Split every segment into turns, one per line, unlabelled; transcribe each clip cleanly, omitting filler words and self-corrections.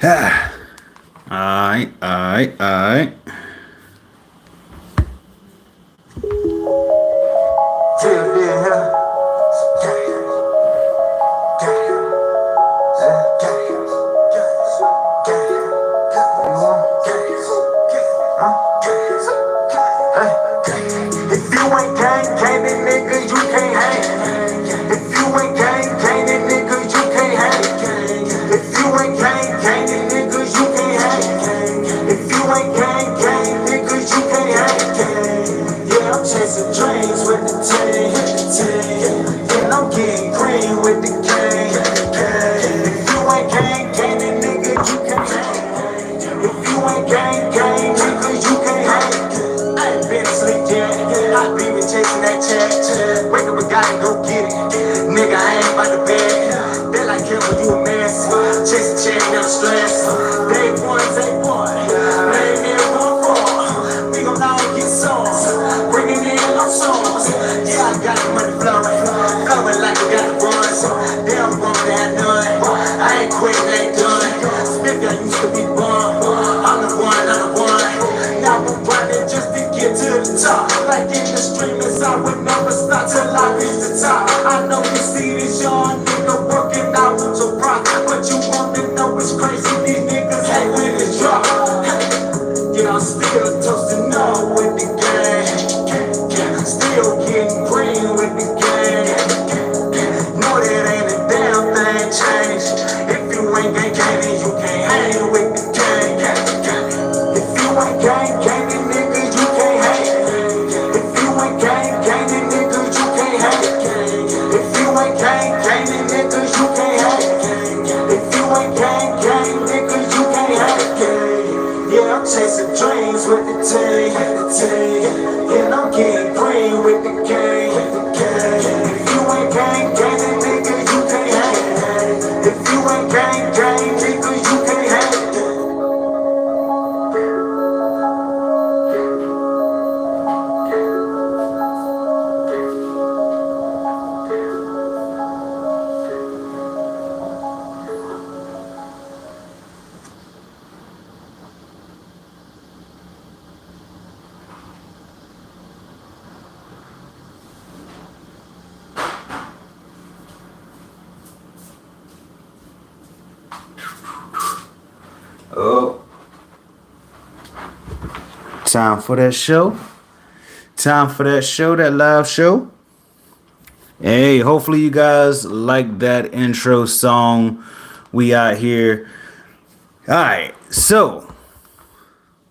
Alright.
If you ain't gang, then nigga, you can't hang. If you ain't gang, then nigga, you can't hang. If you ain't gang, then nigga, you can't hang. If you ain't gang, nigga, you can't hang. Yeah, I'm chasing dreams with the team. And I'm getting green with the gang. If you ain't gang, then nigga, you can't hang. If you ain't gang, nigga, you can't hang. I ain't been asleep yet. I be been chasing that check. Wake up, we gotta go get it. Nigga, I ain't by the bed. They like him when you a mess. Chasing check, never stress. Day one. Ain't never one for. We gon' now get songs. Bringing in no songs. Yeah, I got the money flowing. Flowing like we got the runs. Damn, wrong that none. I ain't quitting, ain't done. Smith, I used to be bum. I'm the one. Now I'm running just to get to the top. Like in the streamers, I would never stop till I reach the top. I know you see this young nigga working out with your rock, but you wanna know it's crazy. These niggas hate when it drop. Yeah, I'm still toasting up with the gang. Still getting green with the gang. No, that ain't a damn thing changed. If you ain't gang, then you can't hang with the gang. If you ain't gang, then nigga, you can't hang. If you ain't gang, then nigga, you can't hang. If you ain't gang, then nigga, you can't hang. If you ain't gang, nigga, you can't hang. Yeah, I'm chasing dreams with the team. And I'm getting green with the gang. If you ain't gang, then nigga, you can't hang. If you ain't gang, nigga, you can't hang.
Oh, time for that show. That live show. Hey, hopefully you guys like that intro song. We out here. Alright, so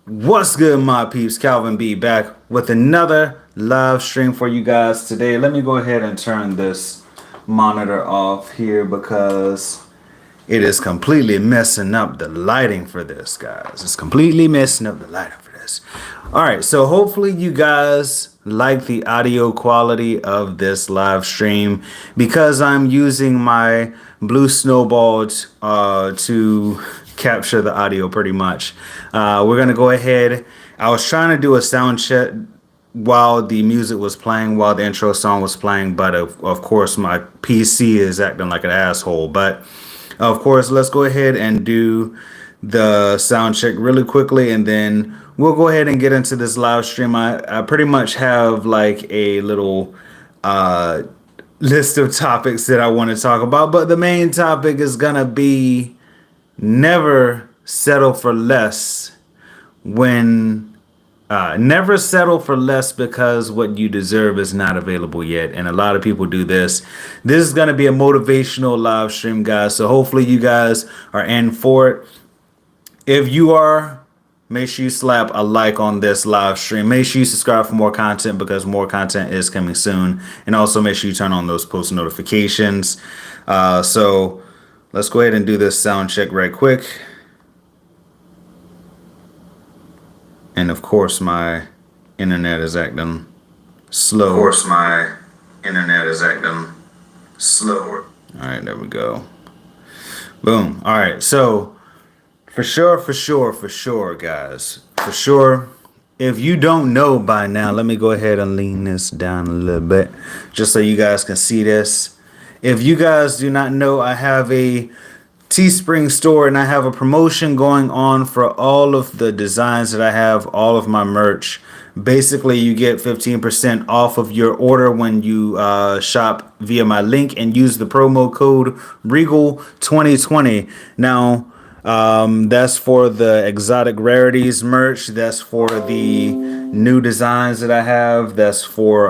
what's good, my peeps? Calvin B back with another live stream for you guys today. Let me go ahead and turn this monitor off here because it is completely messing up the lighting for this, guys. It's completely messing up the lighting for this. All right, so hopefully you guys like the audio quality of this live stream because I'm using my Blue Snowball to capture the audio pretty much. We're going to go ahead. I was trying to do a sound check while the music was playing, while the intro song was playing, but of course my PC is acting like an asshole. But of course, let's go ahead and do the sound check really quickly, and then we'll go ahead and get into this live stream. I pretty much have like a little list of topics that I want to talk about, but the main topic is gonna be never settle for less never settle for less because what you deserve is not available yet. And a lot of people do this. This is going to be a motivational live stream, guys. So hopefully you guys are in for it. If you are, make sure you slap a like on this live stream. Make sure you subscribe for more content because more content is coming soon. And also make sure you turn on those post notifications. So let's go ahead and do this sound check right quick. And of course, my internet is acting slow. All right, there we go. Boom. All right, so for sure, guys. For sure, if you don't know by now, let me go ahead and lean this down a little bit just so you guys can see this. If you guys do not know, I have a Teespring store, and I have a promotion going on for all of the designs that I have, all of my merch. Basically, you get 15% off of your order when you shop via my link and use the promo code Regal 2020. Now, that's for the exotic rarities merch. That's for the new designs that I have. That's for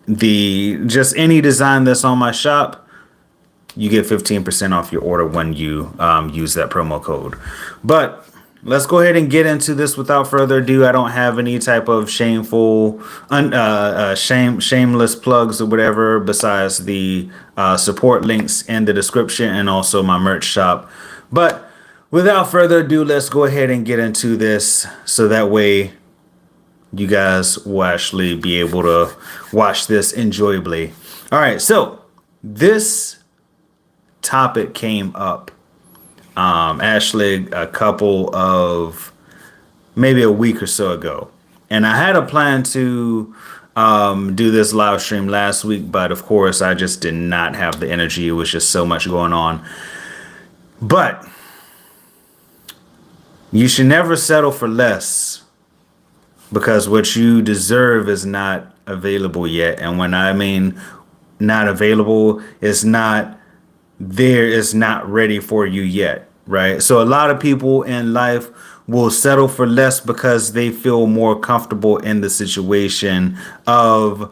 the just any design that's on my shop. You get 15% off your order when you use that promo code. But let's go ahead and get into this without further ado. I don't have any type of shameless plugs or whatever besides the support links in the description and also my merch shop. But without further ado, let's go ahead and get into this so that way you guys will actually be able to watch this enjoyably. All right, so this topic came up actually a couple of maybe a week or so ago, and I had a plan to do this live stream last week, but of course I just did not have the energy. It was just so much going on. But you should never settle for less, because what you deserve is not available yet. And when I mean not available, it's not there, is not ready for you yet, right? So a lot of people in life will settle for less because they feel more comfortable in the situation of,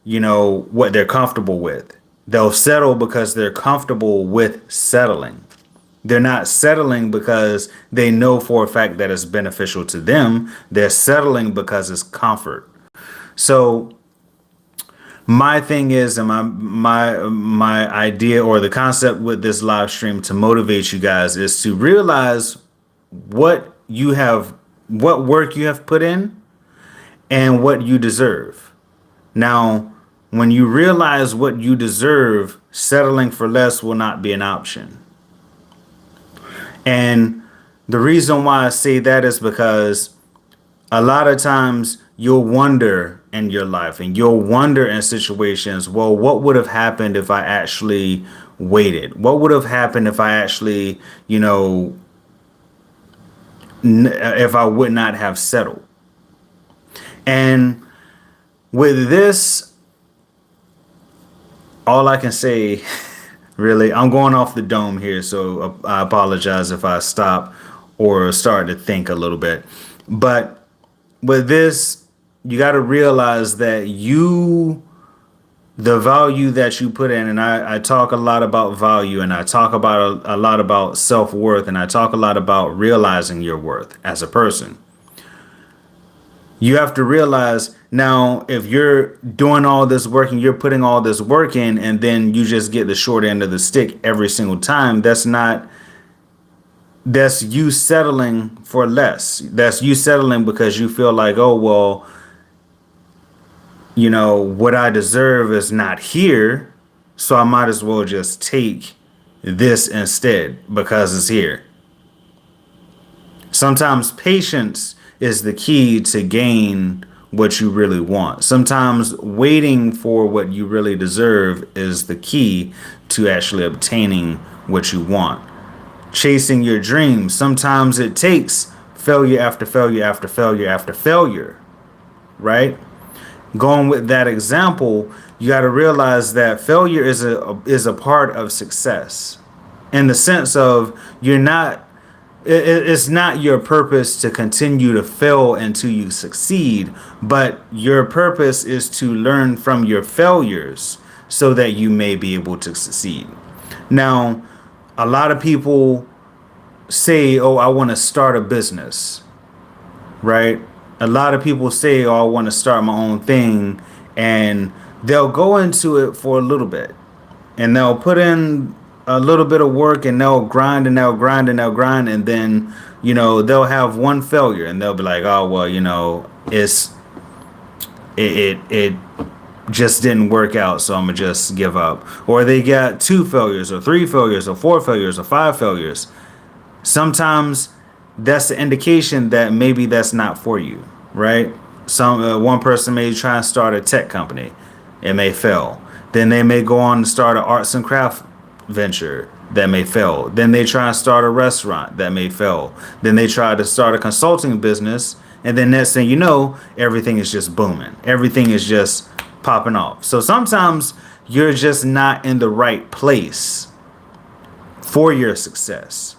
what they're comfortable with. They'll settle because they're comfortable with settling. They're not settling because they know for a fact that it's beneficial to them. They're settling because it's comfort. So my thing is, and my idea or the concept with this live stream to motivate you guys is to realize what work you have put in and what you deserve. Now, when you realize what you deserve, settling for less will not be an option. And the reason why I say that is because a lot of times you'll wonder in your life and you'll wonder in situations, well, what would have happened if I actually waited? What would have happened if I actually, if I would not have settled? And with this, all I can say, really, I'm going off the dome here, so I apologize if I stop or start to think a little bit. But with this, you got to realize that the value that you put in, and I talk a lot about value, and I talk about a lot about self-worth, and I talk a lot about realizing your worth as a person. You have to realize now, if you're doing all this work and you're putting all this work in, and then you just get the short end of the stick every single time, that's you settling for less. That's you settling because you feel like, oh, well, what I deserve is not here, so I might as well just take this instead because it's here. Sometimes patience is the key to gain what you really want. Sometimes waiting for what you really deserve is the key to actually obtaining what you want. Chasing your dreams, sometimes it takes failure after failure after failure after failure, right? Going with that example, you got to realize that failure is a part of success, in the sense of it's not your purpose to continue to fail until you succeed, but your purpose is to learn from your failures so that you may be able to succeed. Now, a lot of people say, oh, I want to start a business, right? A lot of people say, oh, I want to start my own thing, and they'll go into it for a little bit, and they'll put in a little bit of work, and they'll grind and they'll grind and they'll grind, and then they'll have one failure, and they'll be like, oh, well, it just didn't work out, so I'm gonna just give up. Or they got 2 failures or 3 failures or 4 failures or 5 failures. Sometimes that's the indication that maybe that's not for you, right? One person may try and start a tech company. It may fail. Then they may go on to start an arts and craft venture. that may fail. Then they try and start a restaurant that may fail. Then they try to start a consulting business, and then next thing you know, everything is just booming. Everything is just popping off. So sometimes you're just not in the right place for your success,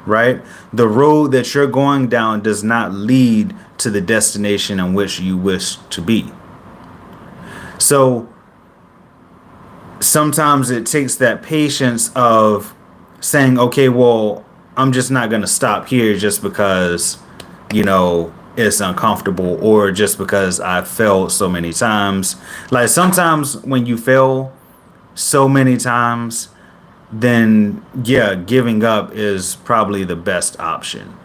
right? The road that you're going down does not lead to the destination in which you wish to be. So sometimes it takes that patience of saying, okay, well, I'm just not going to stop here just because, it's uncomfortable, or just because I failed so many times. Like sometimes when you fail so many times, then yeah, giving up is probably the best option,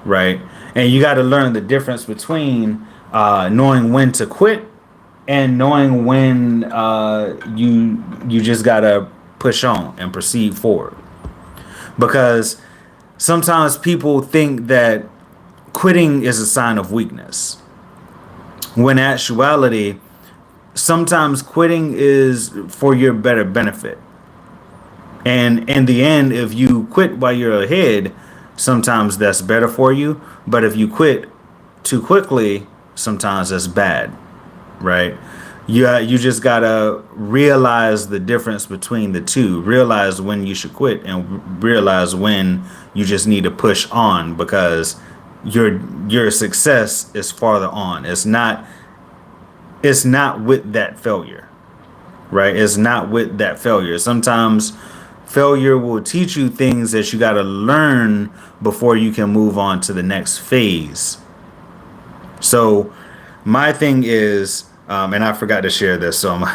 right? And you got to learn the difference between knowing when to quit and knowing when you just gotta push on and proceed forward. Because sometimes people think that quitting is a sign of weakness, when actuality, sometimes quitting is for your better benefit. And in the end, if you quit while you're ahead, sometimes that's better for you. But if you quit too quickly, sometimes that's bad, right? You just gotta realize the difference between the two. Realize when you should quit, and realize when you just need to push on, because your success is farther on. It's not with that failure, right? It's not with that failure. Sometimes failure will teach you things that you got to learn before you can move on to the next phase. So my thing is, and I forgot to share this, so I'm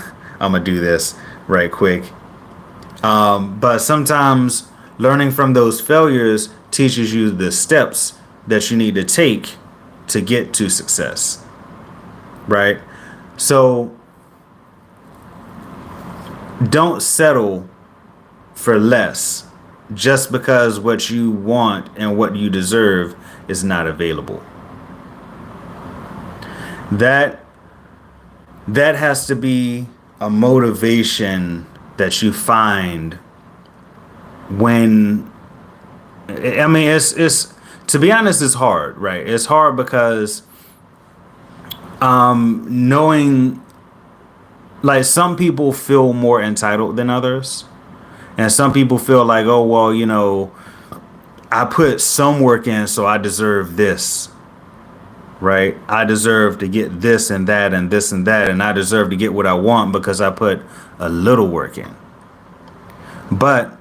gonna do this right quick. But sometimes learning from those failures teaches you the steps that you need to take to get to success, right? So don't settle for less just because what you want and what you deserve is not available. That has to be a motivation that you find when, I mean, it's to be honest, it's hard, right? It's hard because knowing, like, some people feel more entitled than others. And some people feel like, oh, well, I put some work in, so I deserve this, right? I deserve to get this and that and this and that. And I deserve to get what I want because I put a little work in. But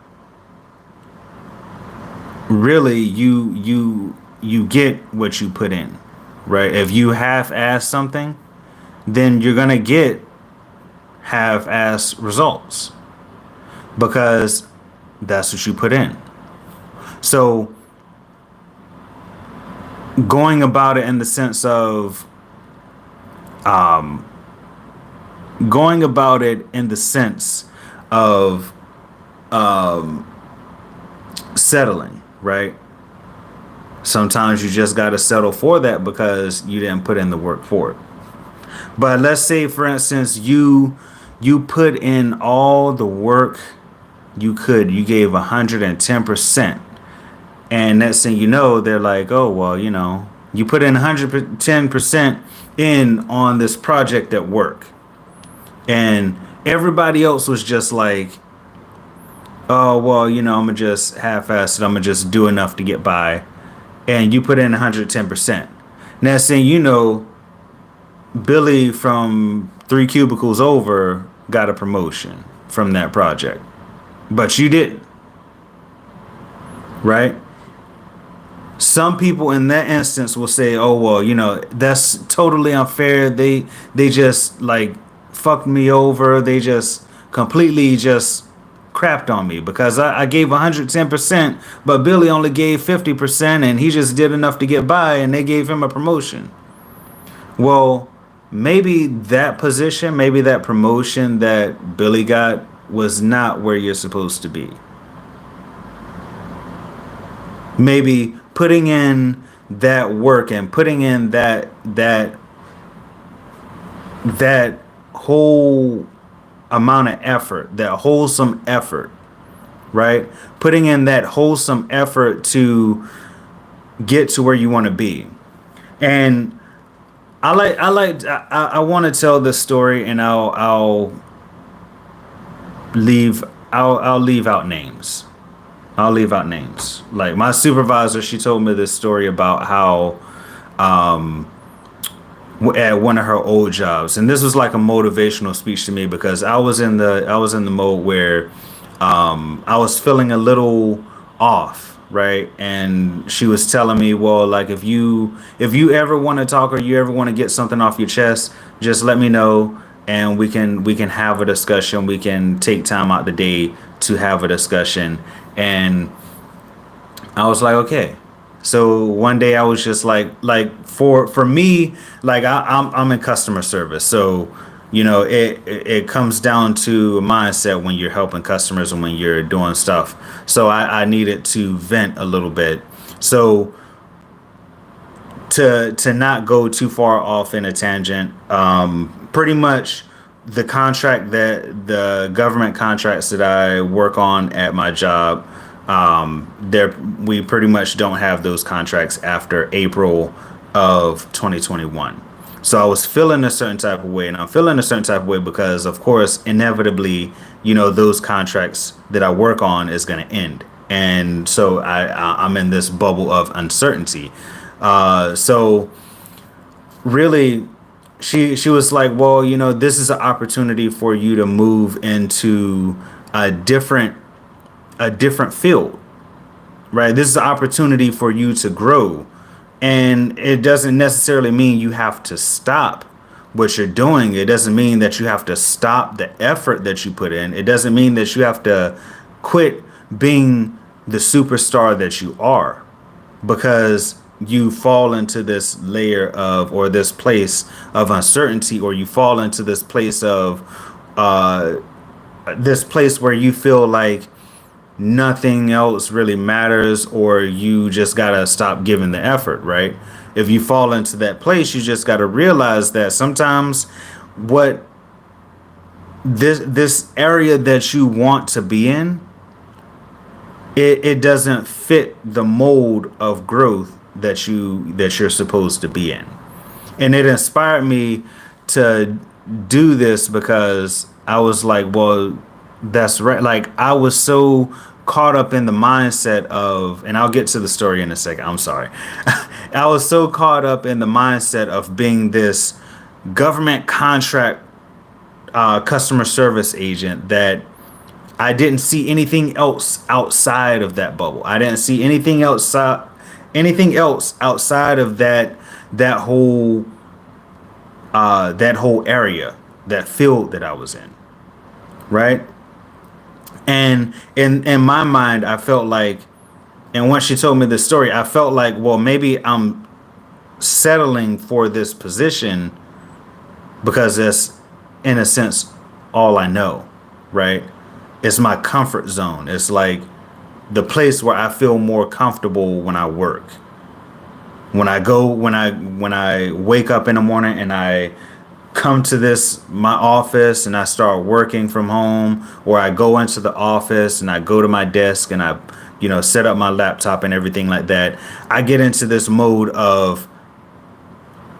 really, you get what you put in, right? If you half-ass something, then you're going to get half-ass results, because that's what you put in. So going about it in the sense of settling, right? Sometimes you just got to settle for that because you didn't put in the work for it. But let's say, for instance, you put in all the work you could. You gave 110%. And next thing you know, they're like, oh, well, you put in 110% in on this project at work. And everybody else was just like, oh, well, I'm going to just half-ass it. I'm going to just do enough to get by. And you put in 110%. Next thing you know, Billy from 3 cubicles over got a promotion from that project. But you didn't. Right? Some people in that instance will say, oh, well, that's totally unfair. They just like fucked me over. They just completely just crapped on me because I gave 110%, but Billy only gave 50% and he just did enough to get by and they gave him a promotion. Well, maybe that position, maybe that promotion that Billy got was not where you're supposed to be. Maybe putting in that work and putting in that whole amount of effort, that wholesome effort, right? Putting in that wholesome effort to get to where you want to be. And I want to tell this story, and leave I'll leave out names. I'll leave out names. Like my supervisor, she told me this story about how at one of her old jobs, and this was like a motivational speech to me because I was in the mode where I was feeling a little off, right? And she was telling me, well, like if you ever want to talk or you ever want to get something off your chest, just let me know, and we can have a discussion. We can take time out the day to have a discussion. And I was like, okay. So one day I was just like for me, like I'm in customer service, so you know it comes down to a mindset when you're helping customers and when you're doing stuff. So I needed to vent a little bit. So to not go too far off in a tangent, pretty much the government contracts that I work on at my job, there we pretty much don't have those contracts after April of 2021. So I was feeling a certain type of way, and I'm feeling a certain type of way because, of course, inevitably, you know, those contracts that I work on is going to end, and so I'm in this bubble of uncertainty. So really, she was like, well, you know, this is an opportunity for you to move into a different field, right? This is an opportunity for you to grow. And it doesn't necessarily mean you have to stop what you're doing. It doesn't mean that you have to stop the effort that you put in. It doesn't mean that you have to quit being the superstar that you are because you fall into this layer of, or this place of uncertainty, or you fall into uh, this place where you feel like nothing else really matters, or you just gotta stop giving the effort, right? If you fall into that place, you just gotta realize that sometimes what this area that you want to be in, it doesn't fit the mold of growth that you're supposed to be in. And it inspired me to do this because I was like, well, that's right. Like I was so caught up in the mindset of, and I'll get to the story in a second. I'm sorry. I was so caught up in the mindset of being this government contract customer service agent that I didn't see anything else outside of that bubble. I didn't see anything else outside of that whole that whole area, that field that I was in, right? And in my mind, I felt like, and once she told me this story, I felt like, well, maybe I'm settling for this position because that's, in a sense, all I know, right? It's my comfort zone. It's like the place where I feel more comfortable when I work. When I wake up in the morning and I come to my office and I start working from home, or I go into the office and I go to my desk and I, you know, set up my laptop and everything like that, I get into this mode of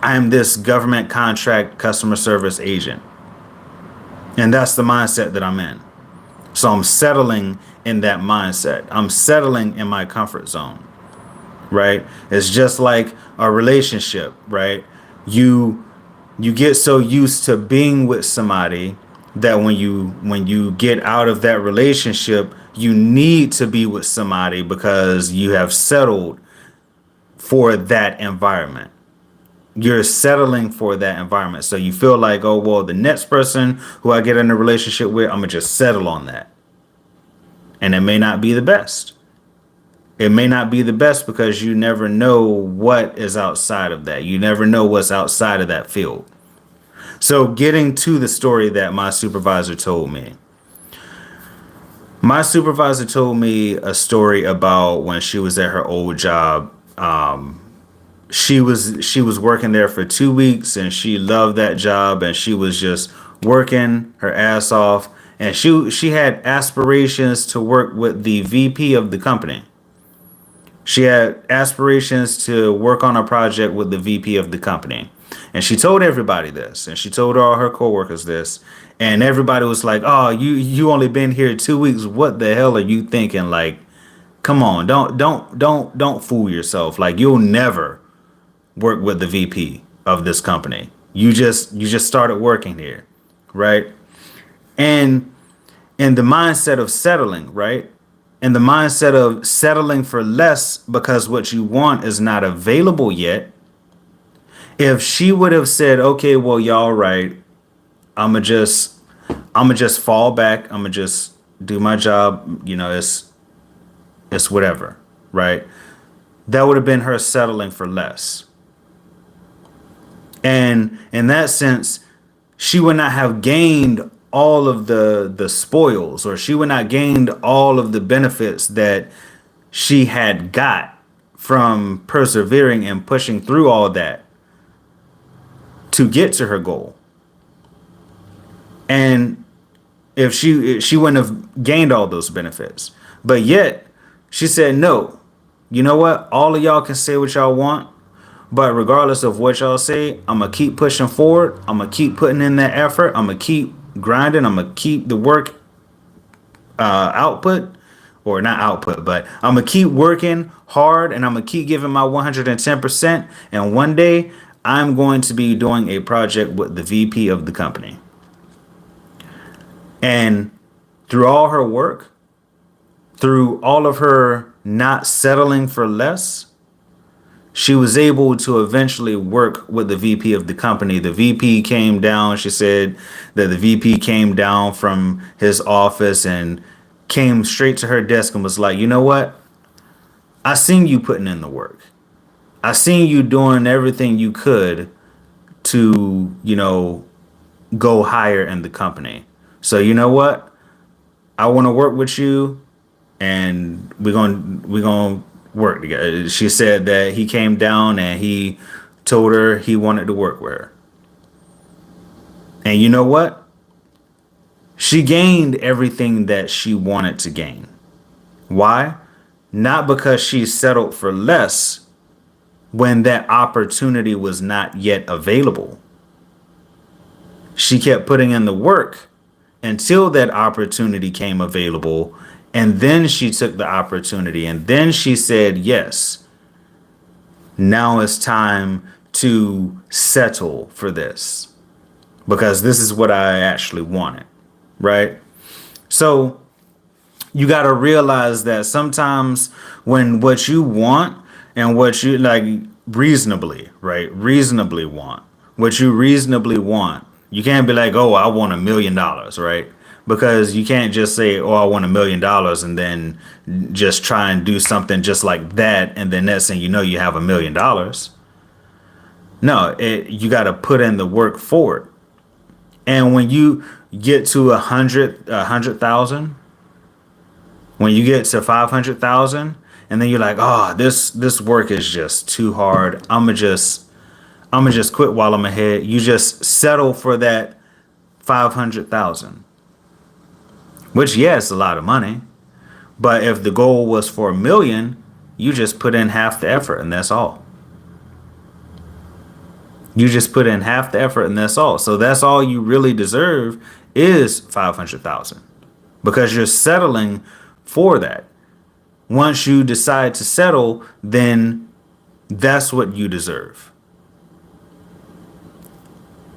I'm this government contract customer service agent. And that's the mindset that I'm in. So I'm settling in that mindset. I'm settling in my comfort zone, right? It's just like a relationship, right? You get so used to being with somebody that when you get out of that relationship, you need to be with somebody because you have settled for that environment. You're settling for that environment. So you feel like, oh, well, the next person who I get in a relationship with, I'm going to just settle on that. And it may not be the best. It may not be the best because you never know what is outside of that. You never know what's outside of that field. So getting to the story that my supervisor told me. My supervisor told me a story about when she was at her old job. She was working there for 2 weeks and she loved that job and she was just working her ass off. And she had aspirations to work with the VP of the company. She had aspirations to work on a project with the VP of the company. And she told everybody this, and she told all her coworkers this, and everybody was like, "Oh, you only been here 2 weeks. What the hell are you thinking? Like, come on, don't fool yourself. Like, you'll never work with the VP of this company. You just started working here, right?" And in the mindset of settling, right? In the mindset of settling for less because what you want is not available yet. If she would have said, "Okay, well, y'all right, I'ma just I'ma just fall back. I'ma just do my job, it's whatever," right? That would have been her settling for less. And in that sense, she would not have gained all of the spoils, or she would not gained all of the benefits that she had got from persevering and pushing through all that to get to her goal. And if she wouldn't have gained all those benefits. But yet she said, "No, you know what? All of y'all can say what y'all want, but regardless of what y'all say, I'm gonna keep pushing forward. I'm gonna keep putting in that effort. I'm gonna keep grinding. I'm gonna keep the work output, or not output, but I'm gonna keep working hard, and I'm gonna keep giving my 110%. And one day I'm going to be doing a project with the VP of the company." And through all her work, through all of her not settling for less, she was able to eventually work with the VP of the company. The VP came down. She said that the VP came down from his office and came straight to her desk and was like, "You know what? I seen you putting in the work. I seen you doing everything you could to, go higher in the company. So you know what? I want to work with you, and we're gonna work together." She said that he came down and he told her he wanted to work with her. And you know what? She gained everything that she wanted to gain. Why? Not because she settled for less when that opportunity was not yet available. She kept putting in the work until that opportunity came available, and then she took the opportunity, and then she said, "Yes, now it's time to settle for this because this is what I actually wanted," right? So you got to realize that sometimes when what you want and what you like reasonably, right? Reasonably want what you reasonably want. You can't be like, "Oh, I want $1 million," right? Because you can't just say, "Oh, I want $1 million," and then just try and do something just like that. And then next thing you know, you have $1 million. No, you got to put in the work for it. And when you get to a hundred thousand, when you get to 500,000, and then you're like, "Oh, this work is just too hard. I'm gonna just quit while I'm ahead." You just settle for that 500,000, which, yes, a lot of money. But if the goal was for 1 million, you just put in half the effort, and that's all. You just put in half the effort, and that's all. So that's all you really deserve is 500,000, because you're settling for that. Once you decide to settle, then that's what you deserve,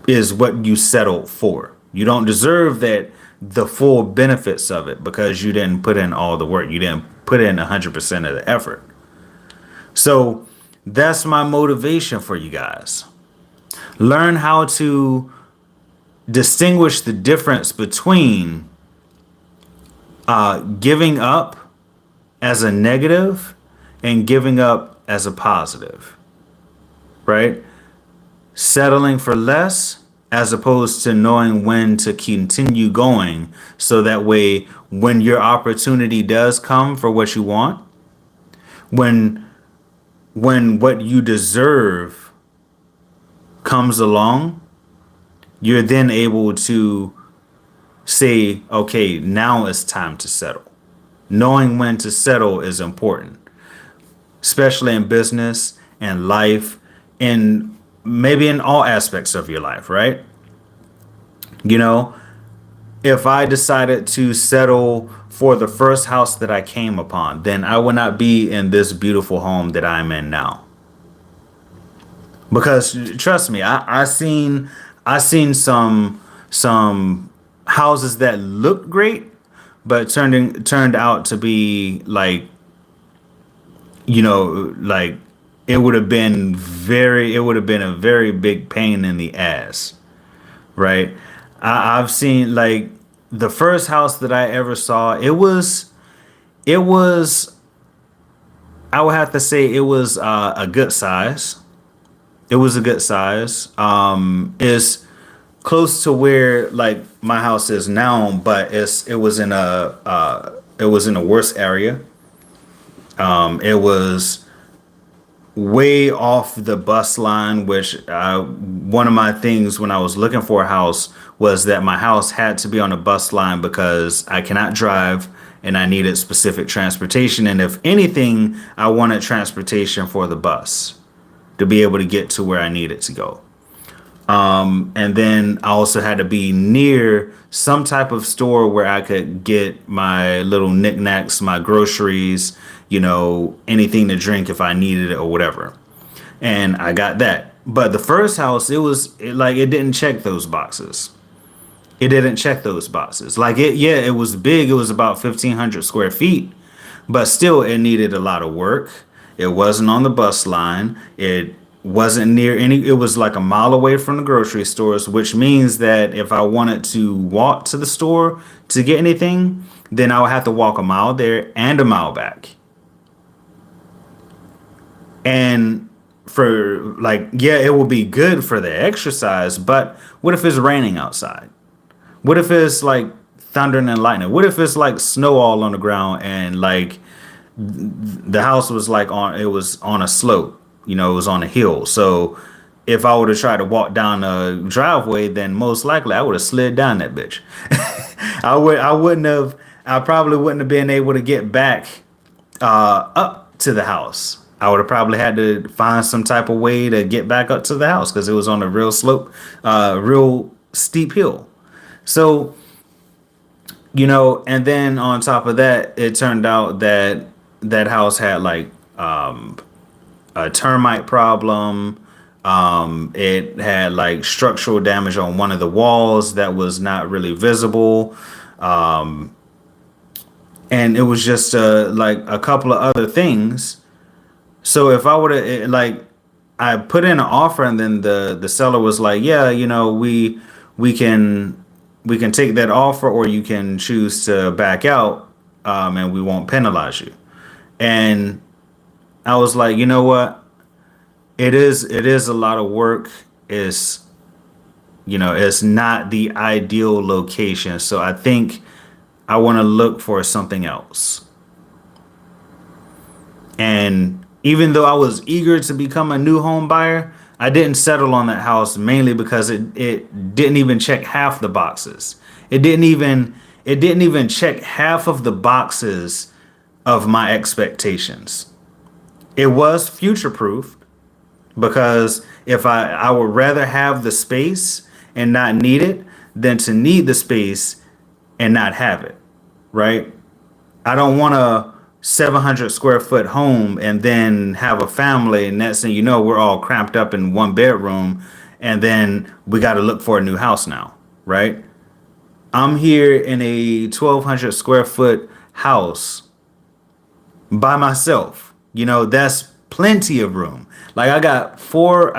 is what you settled for. You don't deserve that, the full benefits of it, because you didn't put in all the work. You didn't put in 100% of the effort. So that's my motivation for you guys. Learn how to distinguish the difference between giving up as a negative and giving up as a positive, right? Settling for less as opposed to knowing when to continue going, so that way when your opportunity does come for what you want, when what you deserve comes along, you're then able to say, okay, now it's time to settle. Knowing when to settle is important, especially in business and life, and maybe in all aspects of your life, right? You know, if I decided to settle for the first house that I came upon, then I would not be in this beautiful home that I'm in now. Because trust me, I seen some houses that looked great, but turned out to be like, like it would have been a very big pain in the ass, right? I've seen like the first house that I ever saw. It was I would have to say it was a good size. It was a good size. It's close to where like my house is now, but it was in a worse area. It was way off the bus line, which one of my things when I was looking for a house was that my house had to be on a bus line because I cannot drive and I needed specific transportation. And if anything, I wanted transportation for the bus to be able to get to where I needed to go. And then I also had to be near some type of store where I could get my little knickknacks, my groceries, anything to drink if I needed it or whatever. And I got that. But the first house, it didn't check those boxes. It didn't check those boxes. Like it was big. It was about 1,500 square feet, but still it needed a lot of work. It wasn't on the bus line. It wasn't near any, it was like a mile away from the grocery stores, which means that if I wanted to walk to the store to get anything, then I would have to walk a mile there and a mile back. And for like, yeah, it will be good for the exercise, but what if it's raining outside? What if it's like thundering and lightning? What if it's like snow all on the ground and like the house was like it was on a slope, it was on a hill. So if I would have tried to walk down a driveway, then most likely I would have slid down that bitch. I probably wouldn't have been able to get back up to the house. I would have probably had to find some type of way to get back up to the house because it was on a real slope, real steep hill. So, and then on top of that, it turned out that that house had like a termite problem. It had like structural damage on one of the walls that was not really visible. And it was just like a couple of other things. So if I would have like I put in an offer and then the seller was like, yeah, we can take that offer or you can choose to back out, and we won't penalize you. And I was like, you know what? It is a lot of work. It's not the ideal location. So I think I want to look for something else. And even though I was eager to become a new home buyer, I didn't settle on that house mainly because it didn't even check half the boxes. It didn't even check half of the boxes of my expectations. It was future proof because if I would rather have the space and not need it than to need the space and not have it, right? I don't want a 700 square foot home and then have a family and next thing you know we're all cramped up in one bedroom and then we got to look for a new house now, right? I'm here in a 1,200 square foot house by myself. That's plenty of room. Like I got four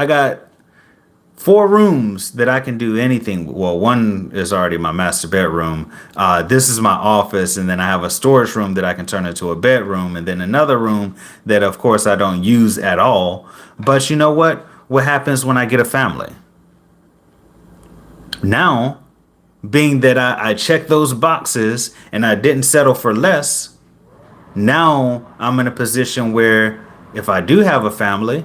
rooms that I can do anything. Well, one is already my master bedroom. This is my office, and then I have a storage room that I can turn into a bedroom, and then another room that, of course, I don't use at all. But you know what? What happens when I get a family? Now, being that I checked those boxes and I didn't settle for less, now I'm in a position where if I do have a family,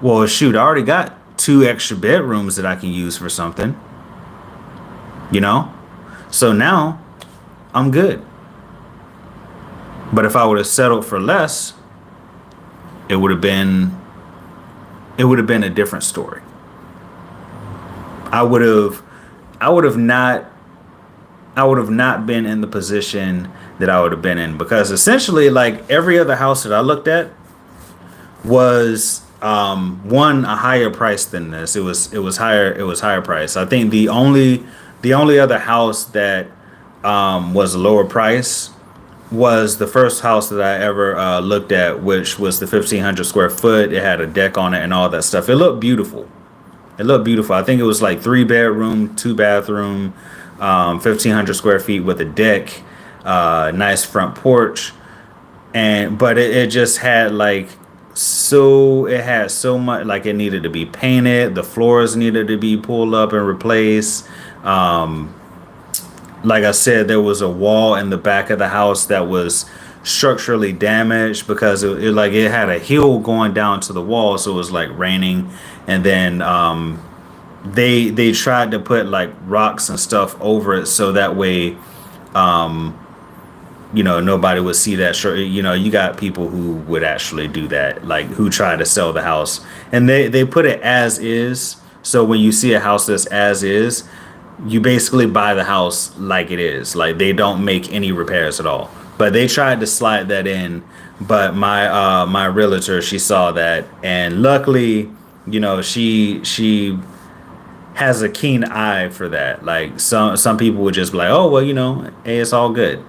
well, shoot, I already got two extra bedrooms that I can use for something, you know? So now I'm good. But if I would have settled for less, it would have been it would have been a different story. I would have I would have not I would have not been in the position that I would have been in, because essentially, like, every other house that I looked at was one, a higher price than this. It was higher price. I think the only other house that was lower price was the first house that I ever looked at, which was the 1,500 square foot. It had a deck on it and all that stuff. It looked beautiful. It looked beautiful. I think it was like 3 bedroom, 2 bathroom, 1,500 square feet with a deck, nice front porch, and but it just had like, it had so much, like, it needed to be painted. The floors needed to be pulled up and replaced. Like I said, there was a wall in the back of the house that was structurally damaged because it had a hill going down to the wall, so it was like raining, and then they tried to put like rocks and stuff over it so that way nobody would see that. Sure, you got people who would actually do that, like, who try to sell the house, and they put it as is. So when you see a house that's as is, you basically buy the house like it is. Like, they don't make any repairs at all. But they tried to slide that in. But my realtor, she saw that, and luckily, she has a keen eye for that. Like, some people would just be like, oh well, hey, it's all good.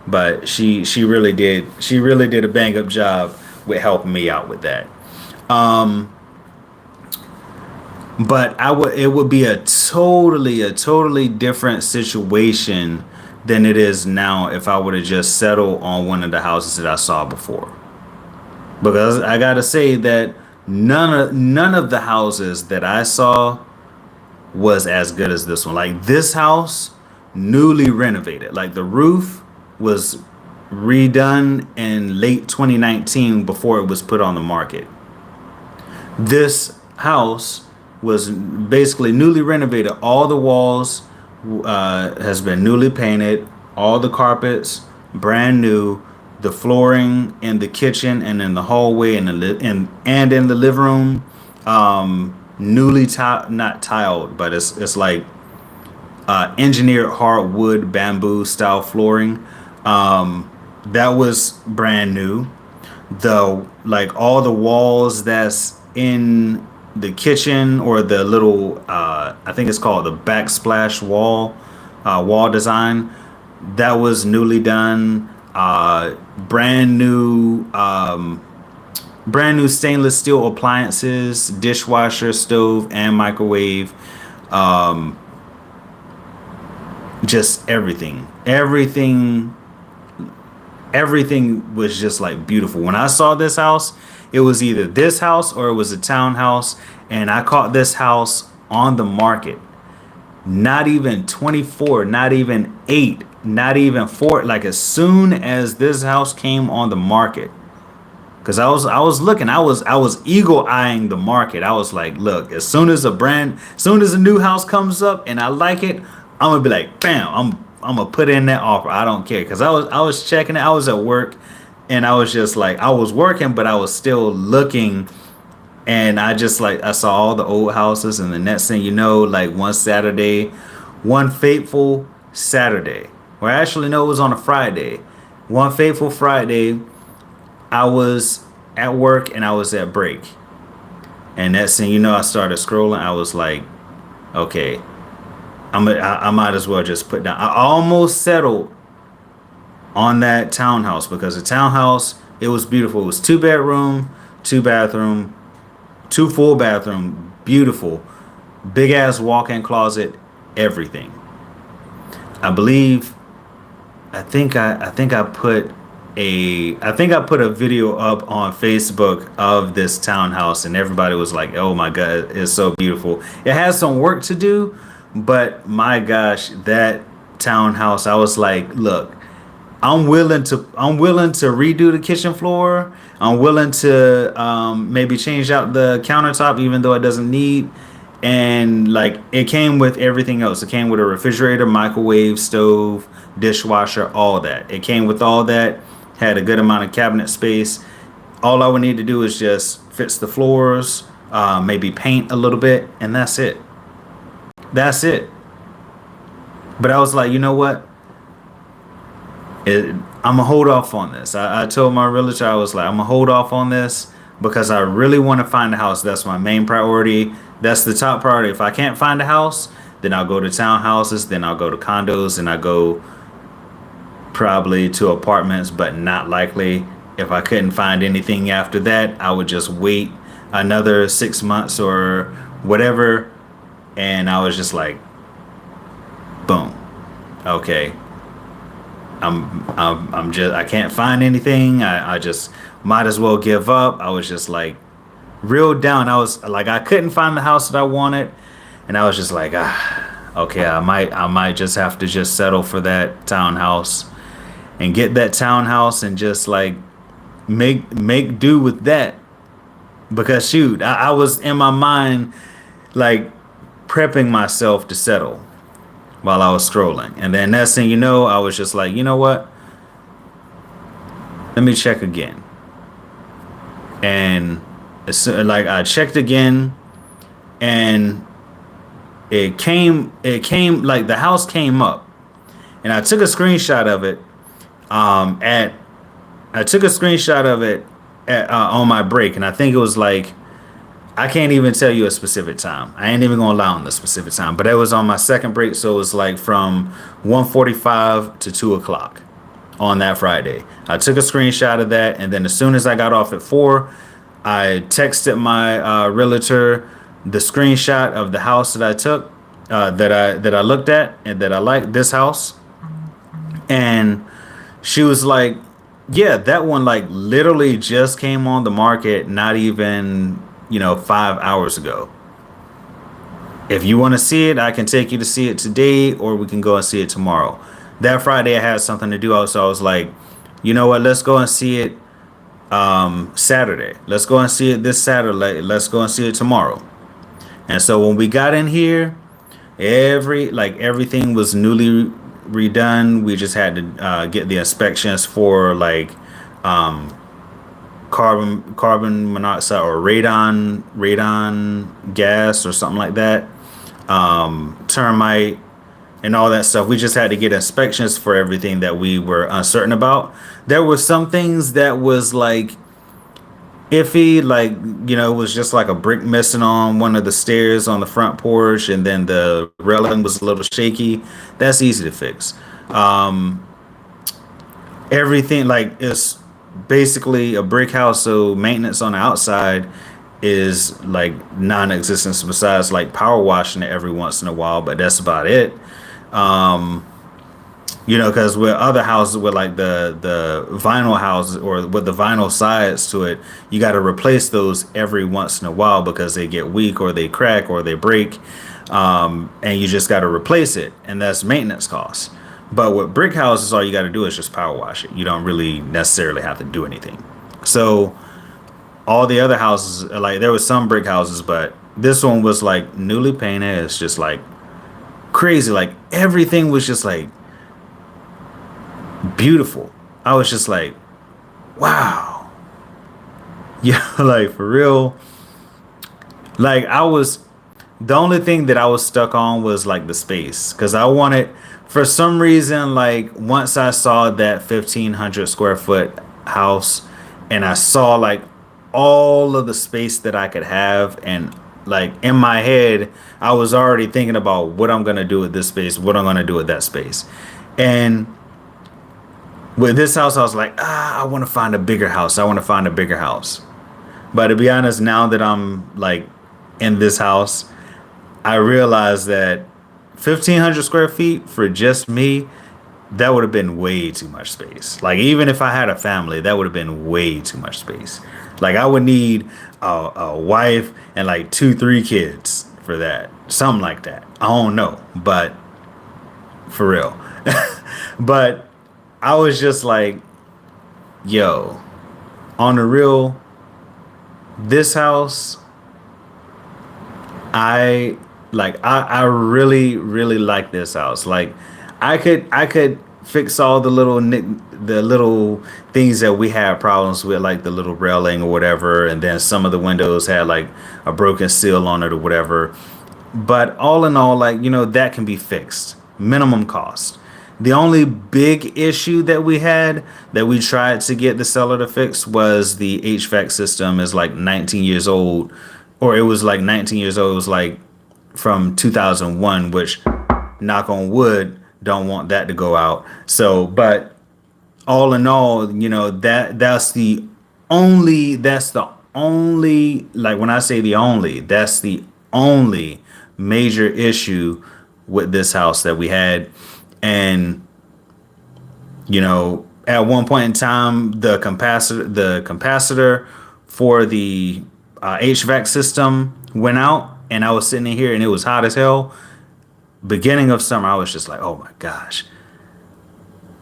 But she really did a bang up job with helping me out with that. But it would be a totally different situation than it is now if I would have just settled on one of the houses that I saw before. Because I gotta say that none of the houses that I saw was as good as this one. Like, this house, newly renovated. Like, the roof was redone in late 2019 before it was put on the market. This house was basically newly renovated. All the walls has been newly painted. All the carpets brand new. The flooring in the kitchen and in the hallway and in the living room, newly not tiled, but it's like engineered hardwood bamboo style flooring. That was brand new. Like, all the walls that's in the kitchen, or the little I think it's called the backsplash wall design, that was newly done. Brand new stainless steel appliances, dishwasher, stove, and microwave. Just everything was just like beautiful. When I saw this house, it was either this house or it was a townhouse, and I caught this house on the market. Not even 24, not even 8, not even 4. Like, as soon as this house came on the market, because I was looking, I was eagle eyeing the market. I was like, look, as soon as a new house comes up and I like it, I'm gonna be like, bam, I'm gonna put in that offer. I don't care, because I was checking it. I was at work, and I was just like, I was working, but I was still looking. And I saw all the old houses, and the next thing you know, like, one fateful Saturday, or actually no, it was on a Friday. One fateful Friday, I was at work and I was at break. And next thing you know, I started scrolling. I was like, okay, I might as well just put down. I almost settled on that townhouse, because the townhouse, it was beautiful. It was 2 bedroom, 2 bathroom, 2 full bathroom, beautiful, big ass walk-in closet, everything. I believe, I think I put a video up on Facebook of this townhouse, and everybody was like, "Oh my God, it's so beautiful." It has some work to do, but my gosh, that townhouse, I was like, "Look, I'm willing to redo the kitchen floor. I'm willing to maybe change out the countertop, even though it doesn't need and like it came with everything else. It came with a refrigerator, microwave, stove, dishwasher, all that. It came with all that. Had a good amount of cabinet space. All I would need to do is just fix the floors, maybe paint a little bit, and that's it. That's it. But I was like, you know what? I'm gonna hold off on this. I told my realtor, I was like, I'm gonna hold off on this because I really want to find a house. That's my main priority. That's the top priority. If I can't find a house, then I'll go to townhouses, then I'll go to condos, and I go probably to apartments, but not likely. If I couldn't find anything after that, I would just wait another 6 months or whatever. And I was just like, boom, okay. I'm just, I can't find anything. I just might as well give up. I was just like real down. I was like, I couldn't find the house that I wanted. And I was just like, okay, I might just have to just settle for that townhouse and get that townhouse and just like make do with that. Because shoot, I was in my mind like prepping myself to settle while I was scrolling. And then next thing you know, I was just like, you know what? Let me check again. And like I checked again, and it came like the house came up, and I took a screenshot of it. At I took a screenshot of it on my break, and I think it was like I can't even tell you a specific time. I ain't even gonna lie on the specific time, but it was on my second break, so it was like from 1:45 to 2 o'clock on that Friday. I took a screenshot of that, and then as soon as I got off at 4, I texted my realtor the screenshot of the house that I took, that I looked at, and that I liked this house, and she was like, "Yeah, that one like literally just came on the market, not even 5 hours ago. If you want to see it, I can take you to see it today, or we can go and see it tomorrow." That Friday, I had something to do. So I was like, you know what? Let's go and see it Saturday. Let's go and see it this Saturday. Let's go and see it tomorrow. And so when we got in here, everything was newly redone. We just had to get the inspections for like carbon monoxide or radon gas or something like that, termite and all that stuff. We just had to get inspections for everything that we were uncertain about. There were some things that was like iffy, like it was just like a brick missing on one of the stairs on the front porch, and then the railing was a little shaky. That's easy to fix. Everything like is basically a brick house, so maintenance on the outside is like non-existent besides like power washing it every once in a while, but that's about it. Because with other houses with like the vinyl houses or with the vinyl sides to it, you got to replace those every once in a while because they get weak or they crack or they break, and you just got to replace it, and that's maintenance costs. But with brick houses, all you got to do is just power wash it. You don't really necessarily have to do anything. So all the other houses, like there was some brick houses, but this one was like newly painted. It's just like crazy. Like everything was just like beautiful. I was just like, wow. Yeah, like for real. Like the only thing that I was stuck on was like the space, because I wanted, for some reason, like once I saw that 1,500 square foot house and I saw like all of the space that I could have, and like in my head, I was already thinking about what I'm going to do with this space, what I'm going to do with that space. And with this house, I was like, I want to find a bigger house. I want to find a bigger house. But to be honest, now that I'm like in this house, I realized that 1,500 square feet for just me, that would have been way too much space. Like even if I had a family, that would have been way too much space. Like I would need a wife and like 2, 3 kids for that, something like that. I don't know, but for real. But I was just like, yo, on the real, this house I I really really like this house. Like I could fix all the little things that we had problems with, like the little railing or whatever, and then some of the windows had like a broken seal on it or whatever. But all in all, like, that can be fixed. Minimum cost. The only big issue that we had that we tried to get the seller to fix was the HVAC system is like 19 years old, or it was like 19 years old. It was like from 2001, which, knock on wood, don't want that to go out. So, but all in all, that's the only, like, when I say the only, that's the only major issue with this house that we had. And at one point in time, the capacitor for the HVAC system went out, and I was sitting in here and it was hot as hell. Beginning of summer, I was just like, oh my gosh.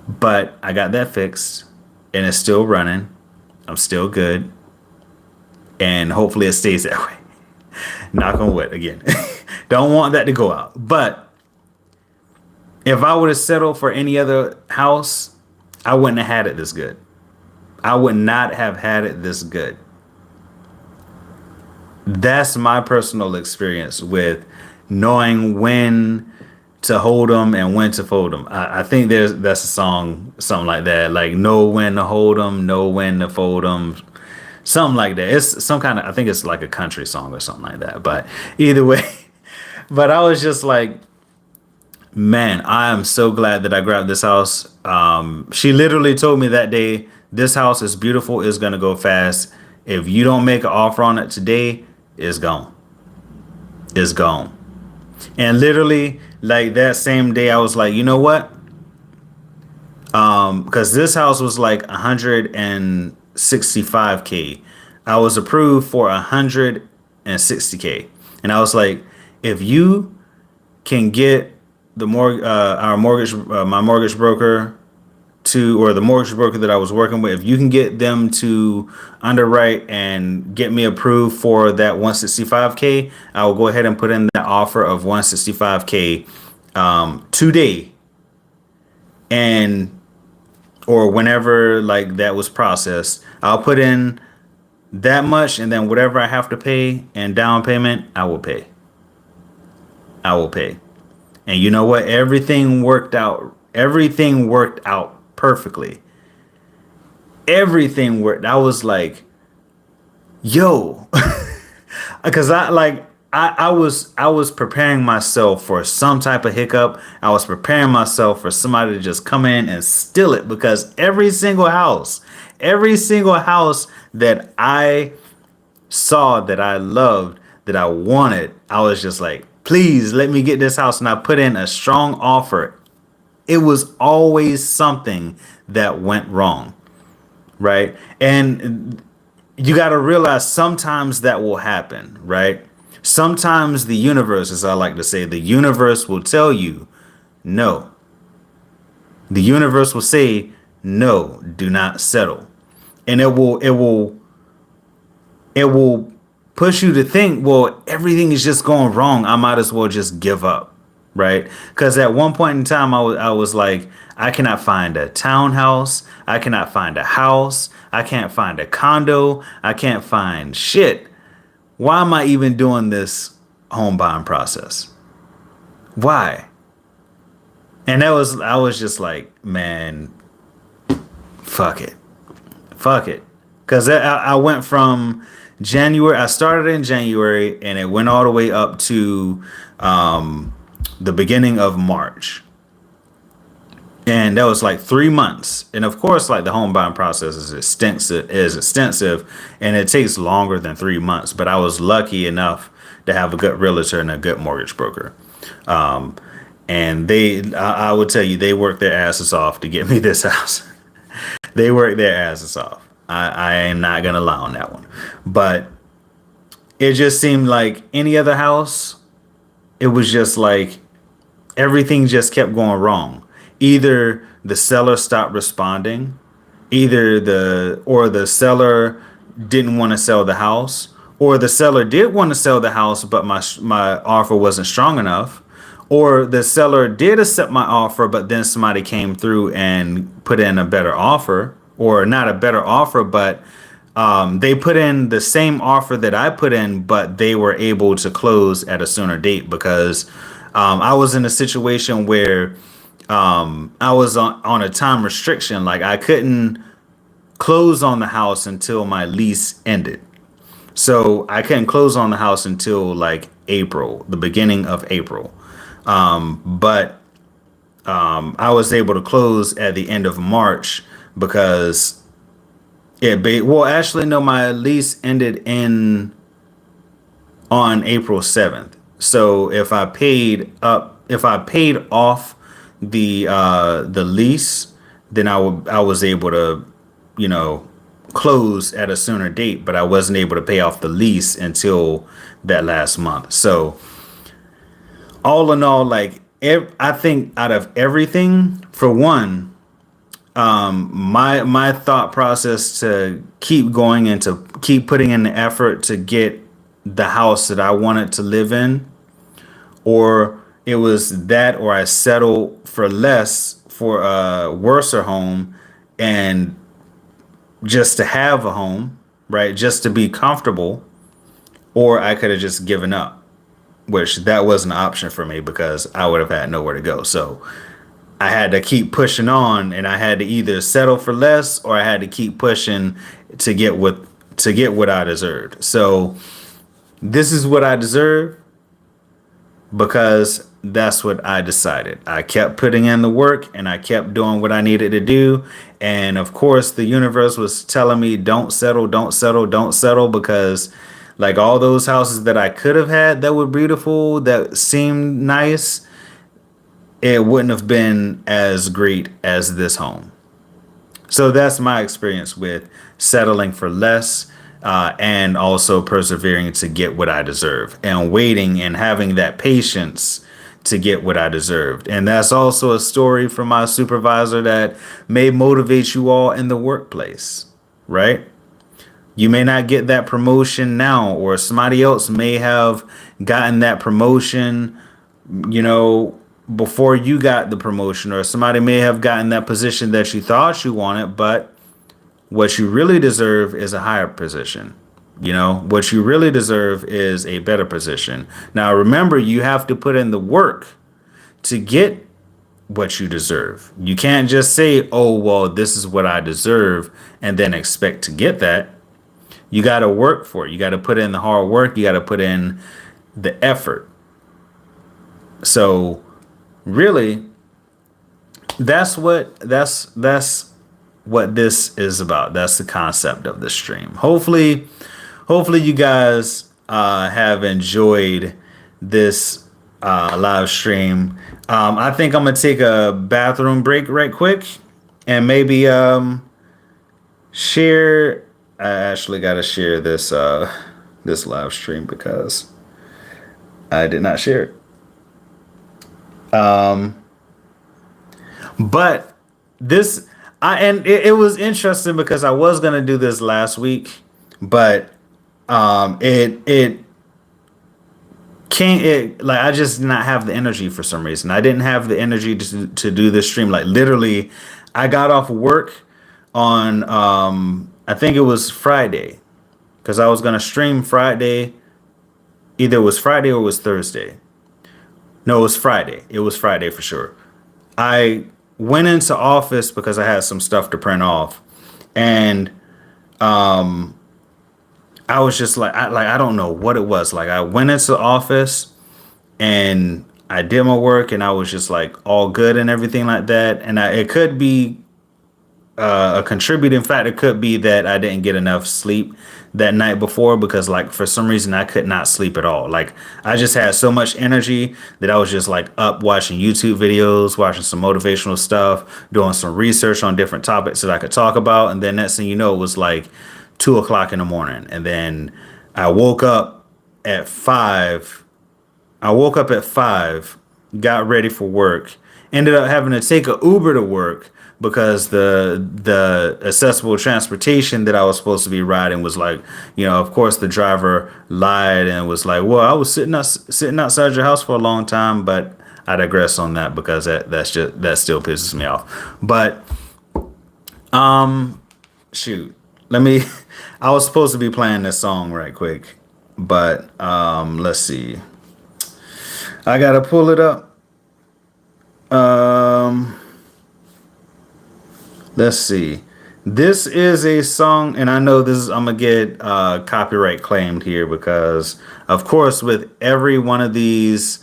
But I got that fixed, and it's still running. I'm still good, and hopefully it stays that way. Knock on wood again. Don't want that to go out. But if I would have settled for any other house, I wouldn't have had it this good. I would not have had it this good. That's my personal experience with knowing when to hold them and when to fold them. I think that's a song, something like that, like know when to hold them, know when to fold them, something like that. It's some kind of, I think it's like a country song or something like that. But either way, but I was just like, man, I am so glad that I grabbed this house. She literally told me that day, this house is beautiful, it's gonna go fast. If you don't make an offer on it today, it's gone. It's gone. And literally, like that same day, I was like, you know what? Because this house was like 165K. I was approved for 160K, and I was like, if you can get my mortgage broker or the mortgage broker that I was working with, if you can get them to underwrite and get me approved for that 165K, I will go ahead and put in that offer of 165K today, and or whenever like that was processed. I'll put in that much, and then whatever I have to pay and down payment, I will pay. I will pay. And you know what? Everything worked out. Everything worked out perfectly. Everything worked. I was like, yo, because I was preparing myself for some type of hiccup. I was preparing myself for somebody to just come in and steal it, because every single house that I saw, that I loved, that I wanted, I was just like, please let me get this house. And I put in a strong offer. It was always something that went wrong, right? And you got to realize sometimes that will happen, right? Sometimes the universe, as I like to say, the universe will tell you no. The universe will say, no, do not settle. And it will push you to think, well, everything is just going wrong, I might as well just give up, right? Because at one point in time, I was like, I cannot find a townhouse, I cannot find a house, I can't find a condo, I can't find shit. Why am I even doing this home buying process? Why? And I was just like, man, fuck it. Fuck it. Because I went from January, I started in January, and it went all the way up to the beginning of March. And that was like 3 months. And of course, like the home buying process is extensive, and it takes longer than 3 months. But I was lucky enough to have a good realtor and a good mortgage broker. And I would tell you, they worked their asses off to get me this house. They worked their asses off. I am not going to lie on that one. But it just seemed like any other house, it was just like everything just kept going wrong. Either the seller stopped responding, or the seller didn't want to sell the house, or the seller did want to sell the house, but my offer wasn't strong enough, or the seller did accept my offer, but then somebody came through and put in a better offer, or not a better offer, but they put in the same offer that I put in, but they were able to close at a sooner date because I was in a situation where I was on a time restriction. Like I couldn't close on the house until my lease ended. So I couldn't close on the house until like April, the beginning of April. But I was able to close at the end of March because well, actually, no, my lease ended in on April 7th. So if I paid off the lease, then I was able to, you know, close at a sooner date, but I wasn't able to pay off the lease until that last month. So all in all, like I think out of everything, for one, my thought process to keep going and to keep putting in the effort to get the house that I wanted to live in, or it was that, or I settle for less for a worser home and just to have a home, right? Just to be comfortable, or I could have just given up, which that was an option for me because I would have had nowhere to go. So I had to keep pushing on, and I had to either settle for less or I had to keep pushing to get what I deserved. So this is what I deserve because that's what I decided. I kept putting in the work and I kept doing what I needed to do. And of course, the universe was telling me, don't settle, don't settle, don't settle, because like all those houses that I could have had that were beautiful, that seemed nice, it wouldn't have been as great as this home. So that's my experience with settling for less, and also persevering to get what I deserve and waiting and having that patience to get what I deserved. And that's also a story from my supervisor that may motivate you all in the workplace, right? You may not get that promotion now, or somebody else may have gotten that promotion, you know, before you got the promotion, or somebody may have gotten that position that you thought you wanted, but what you really deserve is a higher position. You know, what you really deserve is a better position. Now, remember, you have to put in the work to get what you deserve. You can't just say, oh, well, this is what I deserve, and then expect to get that. You got to work for it. You got to put in the hard work. You got to put in the effort. So really, that's what this is about. That's the concept of the stream. Hopefully you guys have enjoyed this live stream. I think I'm gonna take a bathroom break right quick and maybe share. I actually gotta share this live stream because I did not share it. But this, it was interesting because I was gonna do this last week, but it can't, like I just did not have the energy for some reason. I didn't have the energy to do this stream. Like literally, I got off work on I think it was Friday, because I was gonna stream Friday. Either it was Friday or it was Thursday. No, it was Friday. It was Friday for sure. I went into office because I had some stuff to print off, and I was just like, I don't know what it was. Like I went into the office and I did my work, and I was just like all good and everything like that. And it could be a contributing factor could be that I didn't get enough sleep that night before, because like for some reason I could not sleep at all. Like I just had so much energy that I was just like up watching YouTube videos, watching some motivational stuff, doing some research on different topics that I could talk about. And then next thing you know, it was like 2 o'clock in the morning. And then I woke up at 5. Got ready for work, ended up having to take an Uber to work, because the accessible transportation that I was supposed to be riding was like, of course the driver lied and was like, well, I was sitting outside your house for a long time, but I digress on that because that still pisses me off. But shoot, let me. I was supposed to be playing this song right quick, but let's see. I gotta pull it up. Let's see. This is a song, and I know I'm gonna get copyright claimed here because, of course, with every one of these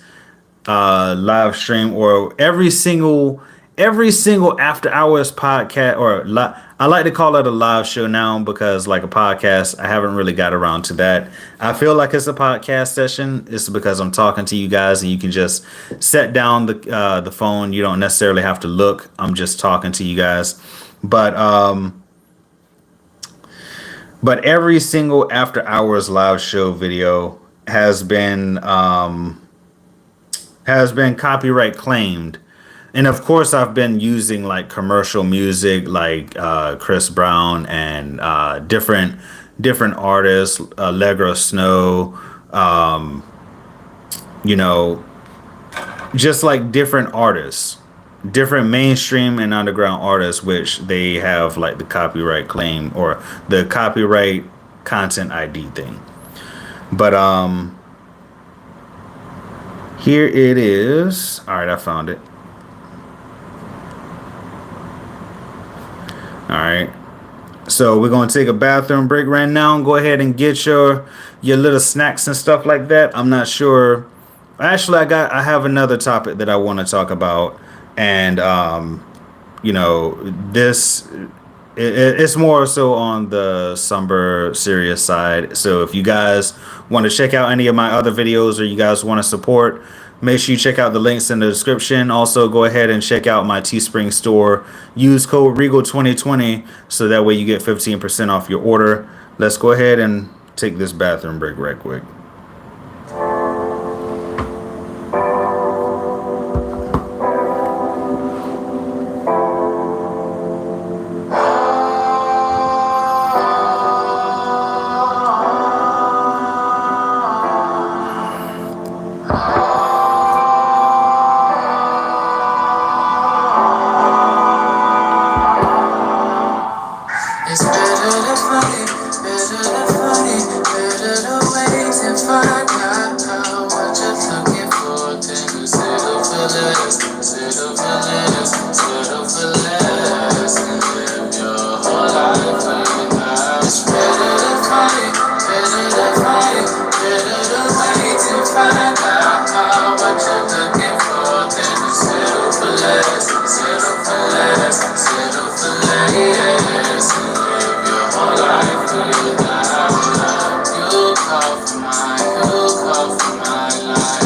live stream or every single after hours podcast I like to call it a live show now because like a podcast I haven't really got around to that. I feel like it's a podcast session. It's because I'm talking to you guys and you can just set down the phone. You don't necessarily have to look. I'm just talking to you guys. But every single after hours live show video has been copyright claimed. And of course, I've been using like commercial music, like Chris Brown and different artists, Allegra Snow, you know, just like different artists, different mainstream and underground artists, which they have like the copyright claim or the copyright content ID thing. But here it is. All right, I found it. All right. So we're gonna take a bathroom break right now and go ahead and get your little snacks and stuff like that. I'm not sure. Actually, I have another topic that I want to talk about, and this it's more so on the somber, serious side. So if you guys want to check out any of my other videos or you guys want to support, make sure you check out the links in the description. Also, go ahead and check out my Teespring store. Use code Regal2020 so that way you get 15% off your order. Let's go ahead and take this bathroom break right quick.
It's better to fight, better to fight, better to wait and find out what you're looking for. Then you settle for less, settle for less, settle for less, and live your whole life without. It's better to fight, better to fight, better to wait and find out what you're looking for. Then you settle for less, settle for less, settle for less. Life without love. You call for my life.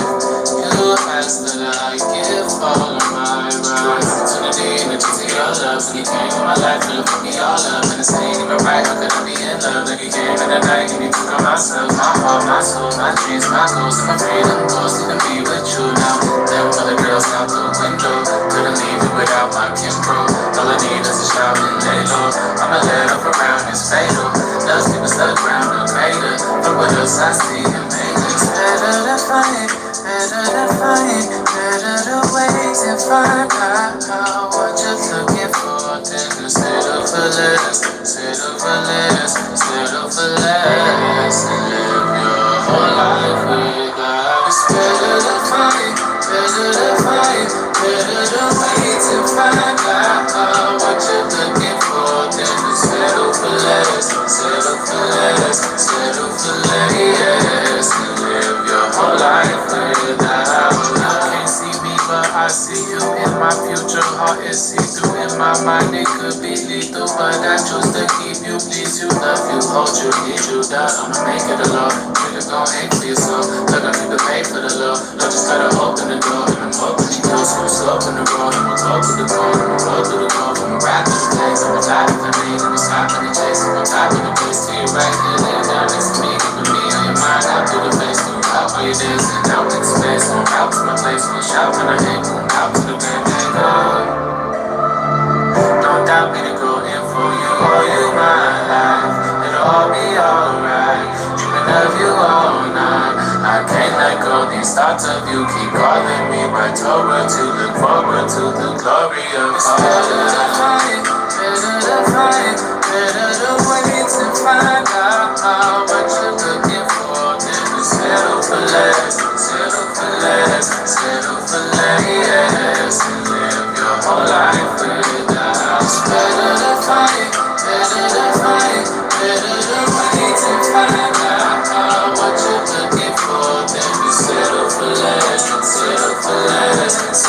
You ask that I give all of my rights. Opportunity and into your love. When you came in my life, you look me all up. And it's ain't even right, how could I be in love? Like you came in the night, and you took on myself, my heart, my soul, my dreams, my goals, and my freedom goals. Need to be with you now. Them other girls out the window. Couldn't leave you without my Kim Pro. All I need is a shout and lay low. I'ma let up around, it's fatal. Those people stuck around the crater. But what else I see and make it's better to fight, better to fight, better to wait and find out what you're looking for. Then you settle for less, settle for less, settle for less, and live your whole life without. It's better to fight, better to fight, better to wait and find out what you're looking for. Then you settle for less, settle for less, settle for less, and live your whole life without. You can't see me, but I see you in my future. Heart is see-through in my mind. It could be lethal, but I choose to keep you, please you, love you, hold you, need you, die. I'ma make it a law. You gon' hate for yourself. Look, I need to pay for the love. Look, just gotta open the door, and I'm hoping you know. So it's open the road, I'ma go to the door, I'ma roll through the door, I'ma ride through the place. I'ma die for the name, I'ma stop in the chase, I'ma top of the place till you right here, laying down next to me, keeping me on your mind, out through the face, through out while you're dancing, out in space, on out to my place, on shop when I hate, on out to the grand and go. Thoughts of you keep calling me my Torah to look forward to the glory of God. It's better to find, better to wait to find out what you're looking for than to settle for less, settle for less, and live your whole life without. It's better to find, better to wait to find out what you're looking for than to settle for less, settle for less, and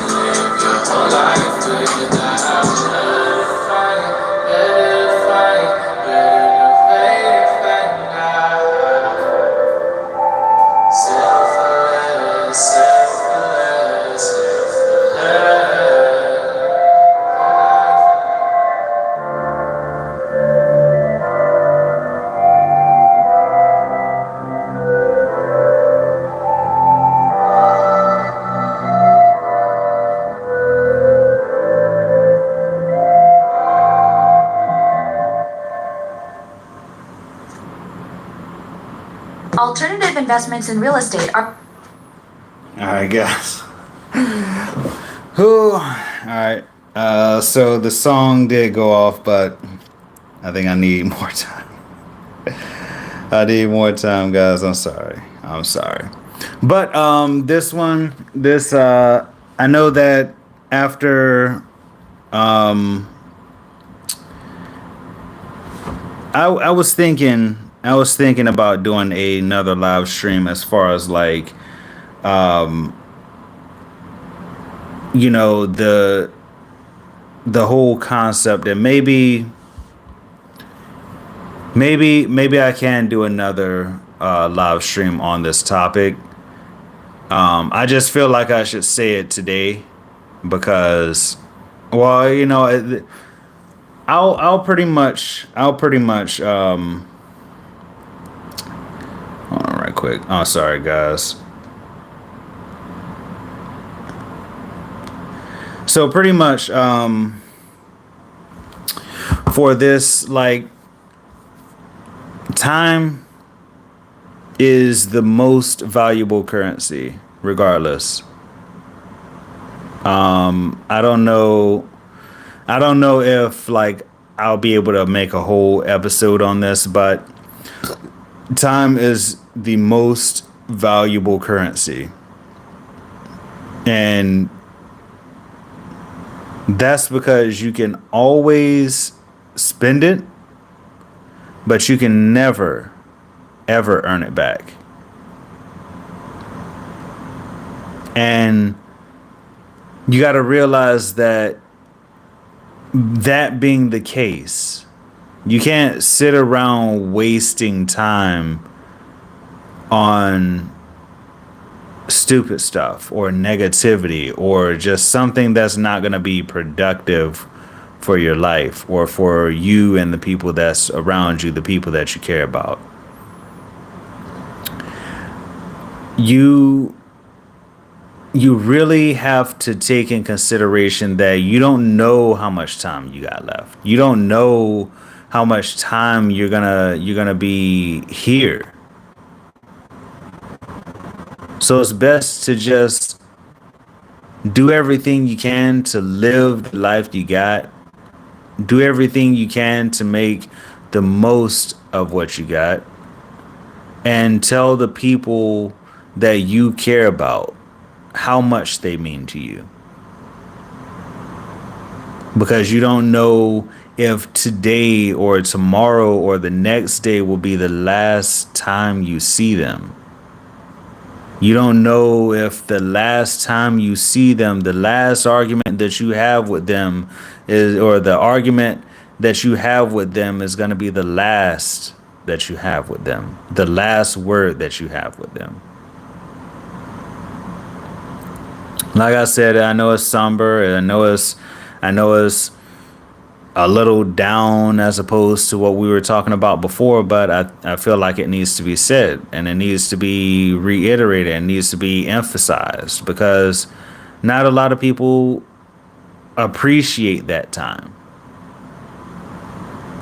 live your whole life without. Better to fight, better to wait to find out. Settle for less, settle for less, settle for less.
Alternative investments in real estate are.
All right, guys. Whew. All right. So the song did go off, but I think I need more time. I need more time, guys. I'm sorry. But I know that after I was thinking about doing another live stream as far as like you know, the whole concept that maybe I can do another live stream on this topic. I just feel like I should say it today because, well, you know, I'll pretty much hold on right quick. Oh, sorry guys. So pretty much for this, like, time is the most valuable currency regardless. I don't know if like I'll be able to make a whole episode on this, but time is the most valuable currency. And that's because you can always spend it, but you can never, ever earn it back. And you got to realize that being the case, you can't sit around wasting time on stupid stuff or negativity or just something that's not going to be productive for your life or for you and the people that's around you, the people that you care about. You really have to take in consideration that you don't know how much time you got left. You don't know how much time you're gonna be here. So it's best to just do everything you can to live the life you got. Do everything you can to make the most of what you got. And tell the people that you care about how much they mean to you. Because you don't know if today or tomorrow or the next day will be the last time you see them. You don't know if the last time you see them, the last argument that you have with them is, or the argument that you have with them is going to be the last that you have with them, the last word that you have with them. Like I said, I know it's somber, and I know it's a little down as opposed to what we were talking about before, but I feel like it needs to be said and it needs to be reiterated and needs to be emphasized because not a lot of people appreciate that time.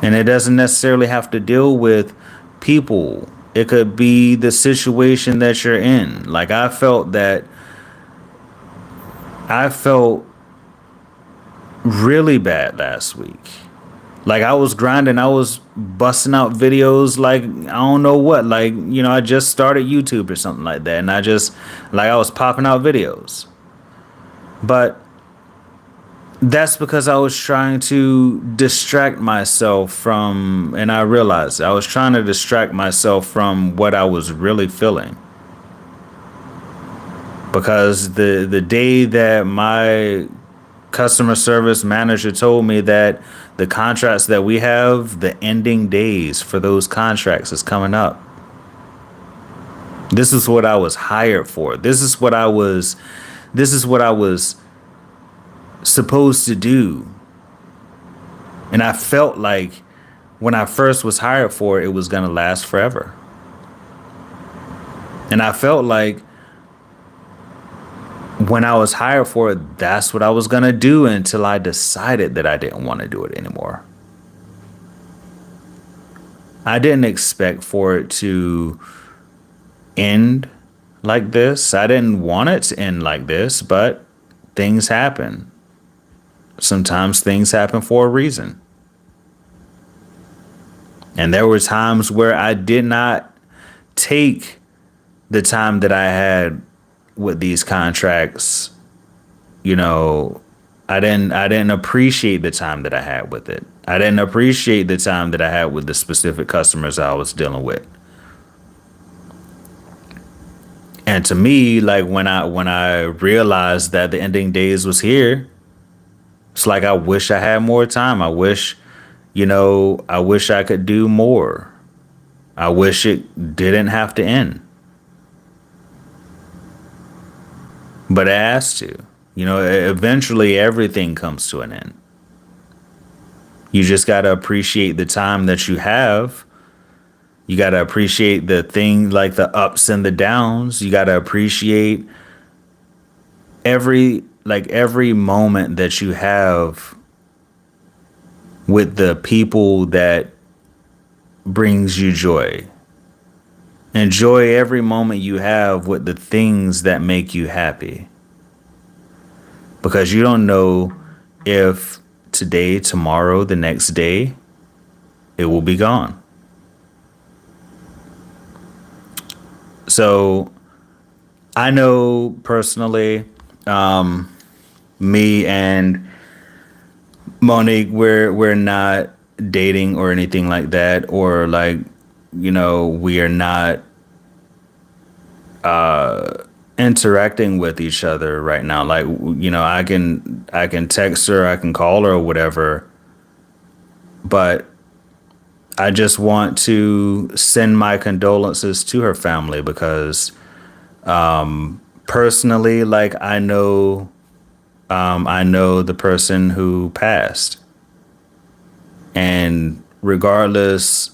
And it doesn't necessarily have to deal with people It could be the situation that you're in. Like I felt really bad last week. Like I was grinding, I was busting out videos like I don't know what. Like, I just started YouTube or something like that. And I was popping out videos. But that's because I was trying to distract myself from, and I realized I was trying to distract myself from what I was really feeling. Because the day that my customer service manager told me that the contracts that we have, the ending days for those contracts is coming up. This is what I was hired for. This is what I was supposed to do. And I felt like when I first was hired for it, it was going to last forever. And I felt like when I was hired for it, that's what I was going to do until I decided that I didn't want to do it anymore. I didn't expect for it to end like this. I didn't want it to end like this, but things happen. Sometimes things happen for a reason. And there were times where I did not take the time that I had with these contracts. I didn't appreciate the time that I had with it. I didn't appreciate the time that I had with the specific customers I was dealing with. And to me, like when I realized that the ending days was here, it's like I wish I had more time. I wish I could do more. I wish it didn't have to end. But it has to. Eventually everything comes to an end. You just got to appreciate the time that you have. You got to appreciate the thing, like the ups and the downs. You got to appreciate every moment that you have with the people that brings you joy. Enjoy every moment you have with the things that make you happy. Because you don't know if today, tomorrow, the next day, it will be gone. So I know personally, me and Monique, we're not dating or anything like that, or we are not interacting with each other right now. I can text her, I can call her or whatever, but I just want to send my condolences to her family because personally, I know the person who passed, and regardless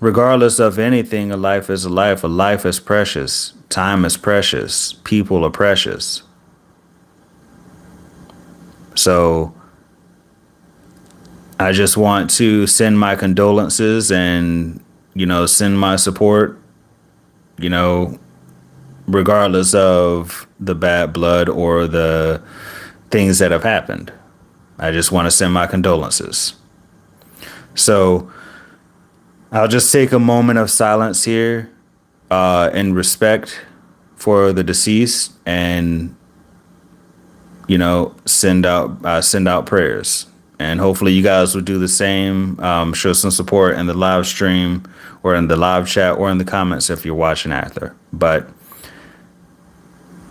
of anything, a life is a life. A life is precious. Time is precious. People are precious. So I just want to send my condolences and, send my support, regardless of the bad blood or the things that have happened. I just want to send my condolences. So I'll just take a moment of silence here in respect for the deceased and, send out prayers. And hopefully you guys will do the same. Show some support in the live stream or in the live chat or in the comments if you're watching after. But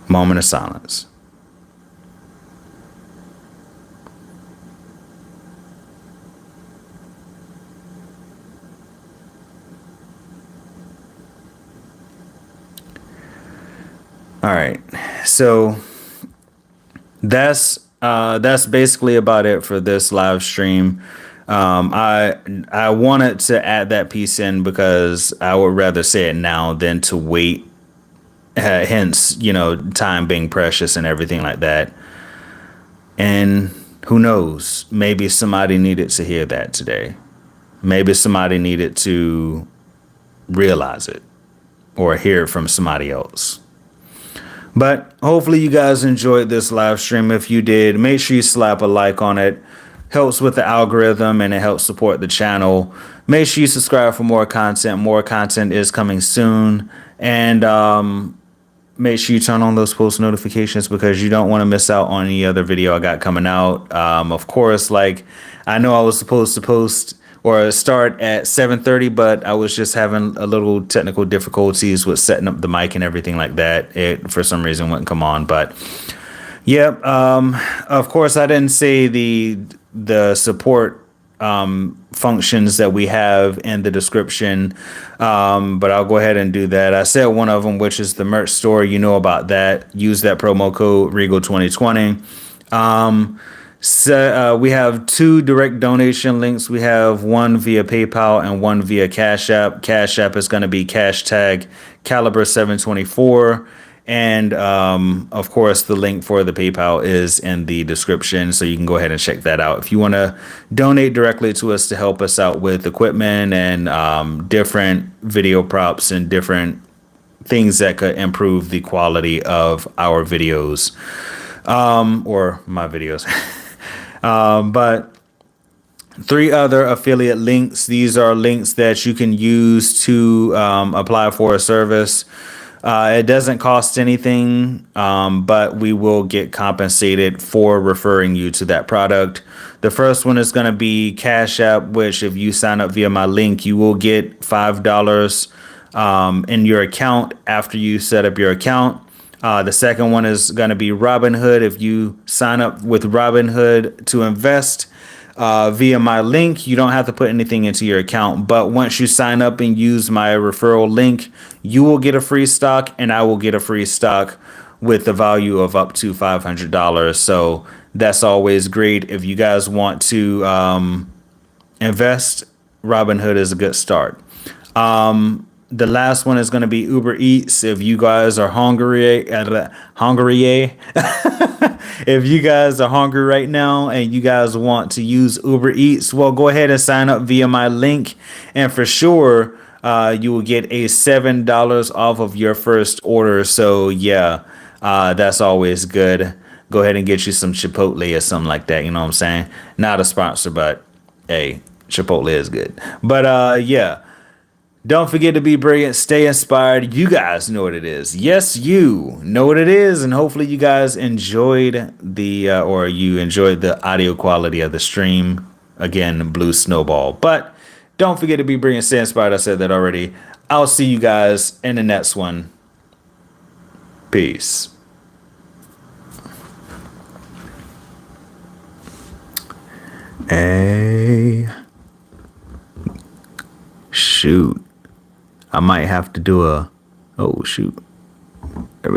moment of silence. All right. So that's basically about it for this live stream. I wanted to add that piece in because I would rather say it now than to wait. Hence, time being precious and everything like that. And who knows? Maybe somebody needed to hear that today. Maybe somebody needed to realize it or hear it from somebody else. But hopefully you guys enjoyed this live stream. If you did, make sure you slap a like on it. Helps with the algorithm and it helps support the channel. Make sure you subscribe for more content. More content is coming soon. And make sure you turn on those post notifications because you don't want to miss out on any other video I got coming out. Of course, like I know I was supposed to post or start at 7:30, but I was just having a little technical difficulties with setting up the mic and everything like that. It for some reason wouldn't come on, but yep. Of course, I didn't say the support functions that we have in the description, but I'll go ahead and do that. I said one of them, which is the merch store. You know about that. Use that promo code Regal 2020. So we have 2 direct donation links. We have one via PayPal and one via Cash App. Cash App is going to be #caliber 724. And of course, the link for the PayPal is in the description, so you can go ahead and check that out. If you want to donate directly to us to help us out with equipment and different video props and different things that could improve the quality of our videos or my videos. But 3 other affiliate links. These are links that you can use to apply for a service. It doesn't cost anything, but we will get compensated for referring you to that product. The first one is going to be Cash App, which if you sign up via my link, you will get $5 in your account after you set up your account. The second one is going to be Robinhood. If you sign up with Robinhood to invest via my link, you don't have to put anything into your account. But once you sign up and use my referral link, you will get a free stock and I will get a free stock with the value of up to $500. So that's always great. If you guys want to invest, Robinhood is a good start. The last one is going to be Uber Eats. If you guys are hungry, if you guys are hungry right now and you guys want to use Uber Eats, well, go ahead and sign up via my link. And for sure, you will get a $7 off of your first order. So yeah, that's always good. Go ahead and get you some Chipotle or something like that. You know what I'm saying? Not a sponsor, but hey, Chipotle is good. But yeah. Don't forget to be brilliant. Stay inspired. You guys know what it is. Yes, you know what it is. And hopefully you guys enjoyed the audio quality of the stream. Again, Blue Snowball. But don't forget to be brilliant. Stay inspired. I said that already. I'll see you guys in the next one. Peace. Hey. Shoot. I might have to do oh shoot.